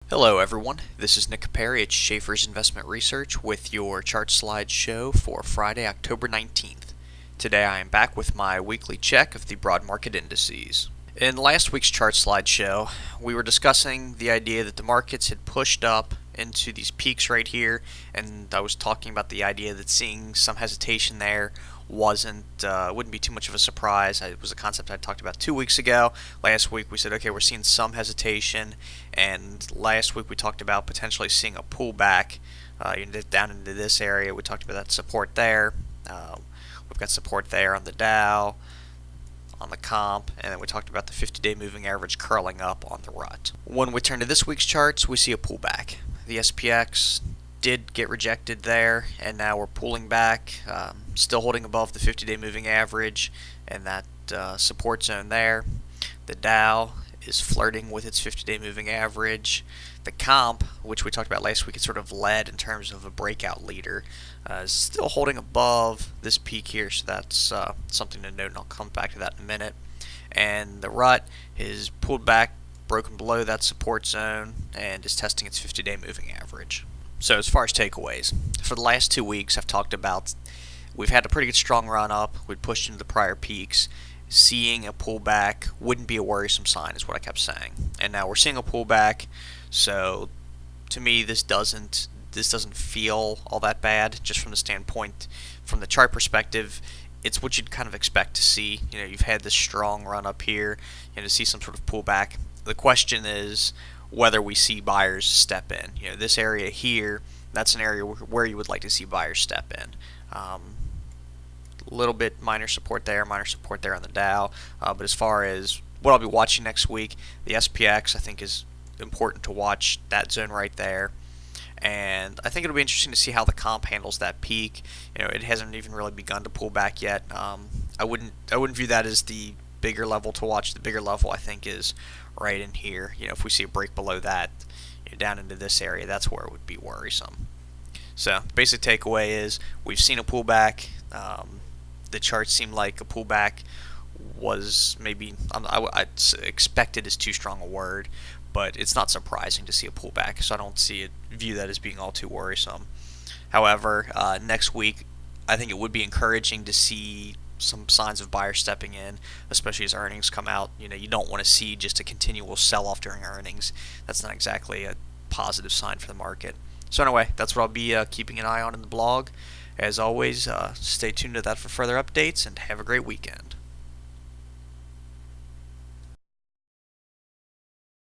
Hello everyone, this is Nick Perry at Schaefer's Investment Research with your chart slide show for Friday, October 19th. Today I am back with my weekly check of the broad market indices. In last week's chart slide show, we were discussing the idea that the markets had pushed up into these peaks right here, and I was talking about the idea that seeing some hesitation there wouldn't be too much of a surprise. It was a concept I talked about 2 weeks ago. Last week we said, okay, we're seeing some hesitation, and last week we talked about potentially seeing a pullback down into this area. We talked about that support there. We've got support there on the Dow, on the comp, and then we talked about the 50-day moving average curling up on the rut. When we turn to this week's charts, we see a pullback. The SPX did get rejected there, and now we're pulling back, still holding above the 50-day moving average and that support zone there. The Dow is flirting with its 50-day moving average. The comp, which we talked about last week, it sort of led in terms of a breakout leader, is still holding above this peak here, so that's something to note, and I'll come back to that in a minute. And the rut is pulled back, broken below that support zone, and is testing its 50-day moving average. So as far as takeaways, for the last 2 weeks I've talked about we've had a pretty good strong run up. We'd pushed into the prior peaks. Seeing a pullback wouldn't be a worrisome sign is what I kept saying. And now we're seeing a pullback, so to me this doesn't feel all that bad, just from the standpoint, from the chart perspective. It's what you'd kind of expect to see. You've had this strong run up here, to see some sort of pullback. The question is whether we see buyers step in. This area here, that's an area where you would like to see buyers step in. A little bit minor support there on the Dow, but as far as what I'll be watching next week, the SPX I think is important to watch that zone right there. And I think it'll be interesting to see how the comp handles that peak. It hasn't even really begun to pull back yet. I wouldn't view that as the bigger level to watch. The bigger level I think is right in here. If we see a break below that, down into this area, that's where it would be worrisome. So the basic takeaway is we've seen a pullback. The charts seem like a pullback was maybe, I expected is too strong a word, but it's not surprising to see a pullback, so I don't view that as being all too worrisome. However, next week I think it would be encouraging to see some signs of buyers stepping in, especially as earnings come out. You don't want to see just a continual sell-off during earnings. That's not exactly a positive sign for the market. So anyway, that's what I'll be keeping an eye on in the blog. As always, stay tuned to that for further updates, and have a great weekend.